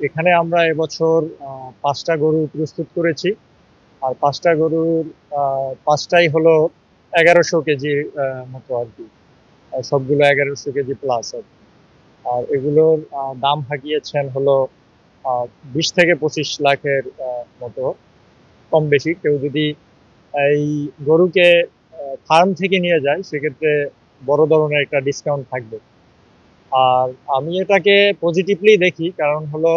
এখানে আমরা এবছর ৫টা গরু প্রস্তুত করেছি। আর ৫টা গরুর ৫টাই হলো ১১০০ কেজি মতো আরকি। সবগুলো ১১০০ কেজি প্লাস আরকি। আর এগুলোর দাম হাঁকিয়েছেন হলো ২০ থেকে ২৫ লাখের মতো, কম বেশি। কেউ যদি এই গরুকে ফার্ম থেকে নিয়ে যায় সেক্ষেত্রে বড় ধরনের একটা ডিসকাউন্ট থাকবে। আর আমি এটাকে পজিটিভলি দেখি, কারণ হলো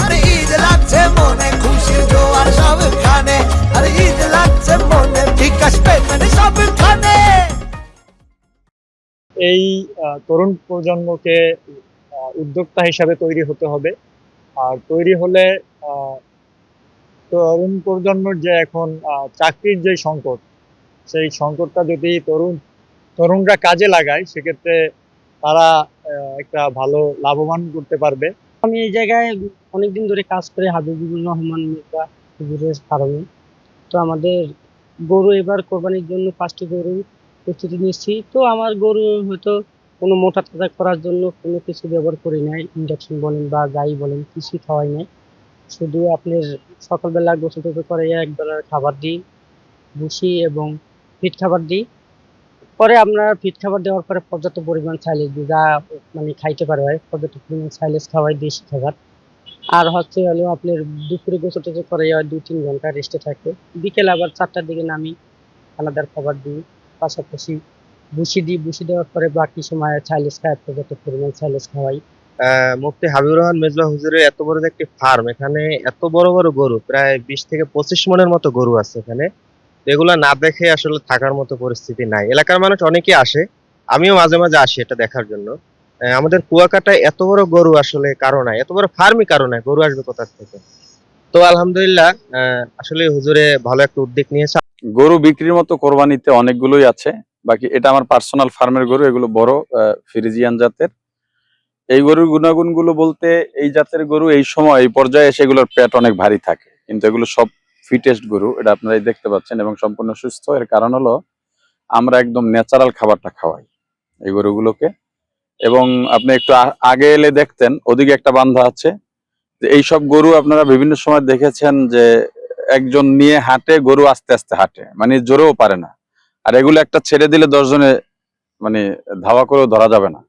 আরে ঈদ লাগছে মনে খুশির জোয়ার সবখানে, আরে ঈদ লাগছে মনে বিকাশ পেমেন্ট সবখানে। এই তরুণ প্রজন্মকে উদ্যোক্তা হিসাবে তৈরি হতে হবে। আর তৈরি হলে আহ, তরুণ প্রজন্মের যে এখন চাকরির যে সংকট, সেই সংকটটা যদি তরুণরা কাজে লাগায় সেক্ষেত্রে তারা একটা ভালো লাভবান করতে পারবে। আমি এই জায়গায় অনেকদিন ধরে কাজ করে হাবিবুর রহমান মির্জা হুজুরের ফার্মে। তো আমাদের গরু এবার কোরবানির জন্য 5টি গরু প্রস্তুতি নিচ্ছি। তো আমার গরু হয়তো কোনো মোটা তাজা করার জন্য কোনো কিছু ব্যবহার করি নাই, ইন্ডাকশন বলেন বা যাই বলেন কিছুই খাওয়াই নাই। শুধু আপনার সকালবেলা গোসল টোসল করে একবেলার খাবার দিই, ভুসি এবং ফিট খাবার দিই। পরে আপনার ফিট খাবার দেওয়ার পরে পর্যাপ্ত পরিমাণ সাইলেজ দিই, যা মানে খাইতে পারে হয়, পর্যাপ্ত পরিমাণ সাইলেজ খাওয়াই দেশি খাবার। আর হচ্ছে হলো আপনার দুপুরে গোসল টোসল করে 2-3 ঘন্টা রেস্টে থাকে। বিকেল আবার 4টার দিকে নামি দানাদার খাবার দিই, পাশাপাশি ভুসি দিই। ভুসি দেওয়ার পরে বাকি সময় সাইলেজ খাওয়াই, পর্যাপ্ত পরিমাণ সাইলেজ খাওয়াই। মুফতি হাবিবুর রহমান মেজবা হুজুরের এত বড় যে একটি ফার্ম, এখানে এত বড় বড় গরু, প্রায় 20 থেকে 25 মনের মতো গরু আছে এখানে। এগুলা না দেখে আসলে থাকার মতো পরিস্থিতি নাই। এলাকার মানুষ অনেকেই আসে, আমিও মাঝে মাঝে আসি এটা দেখার জন্য। আমাদের কুয়াকাটায় এত বড় গরু আসলে কারো নাই, এত বড় ফার্মই কারো নাই, গরু আসবে কোথা থেকে? তো আলহামদুলিল্লাহ, আসলে হুজুরে ভালো একটা উদ্যোগ নিয়েছে। গরু বিক্রির মতো কোরবানিতে অনেকগুলোই আছে। বাকি এটা আমার পার্সোনাল ফার্মের গরু, এগুলো বড় ফ্রিজিয়ান জাতের। এই গরুর গুণাগুণগুলো বলতে, এই জাতের গরু এই সময় এই পর্যায়ে এসে এগুলোর পেট অনেক ভারী থাকে, কিন্তু এগুলো সব ফিটেস্ট গরু, এটা আপনারাই দেখতে পাচ্ছেন, এবং সম্পূর্ণ সুস্থ। এর কারণ হলো আমরা একদম ন্যাচারাল খাবারটা খাওয়াই এই গরুগুলোকে। এবং আপনি একটু আগে এলে দেখতেন ওদিকে একটা বান্ধা আছে, যে এইসব গরু আপনারা বিভিন্ন সময় দেখেছেন যে একজন নিয়ে হাঁটে, গরু আস্তে আস্তে হাঁটে, মানে জোরেও পারে না। আর এগুলো একটা ছেড়ে দিলে 10 জনে মানে ধাওয়া করেও ধরা যাবে না,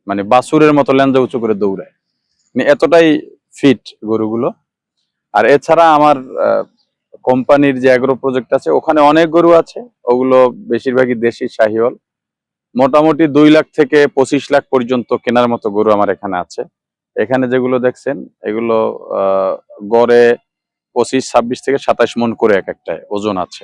মানে বাছুরের মতো ল্যাঞ্জা উঁচু করে দৌড়ায়, মানে এতটাই ফিট গরুগুলো। আর এছাড়া আমার কোম্পানির যে অ্যাগ্রো প্রজেক্ট আছে ওখানে অনেক গরু আছে, ওগুলো বেশিরভাগই দেশি শাহিওয়াল। মোটামুটি 2 লাখ থেকে 25 লাখ পর্যন্ত কেনার মতো গরু আমার এখানে আছে। এখানে যেগুলো দেখছেন এগুলো গড়ে 25, 26 থেকে 27 মন করে এক একটায় ওজন আছে।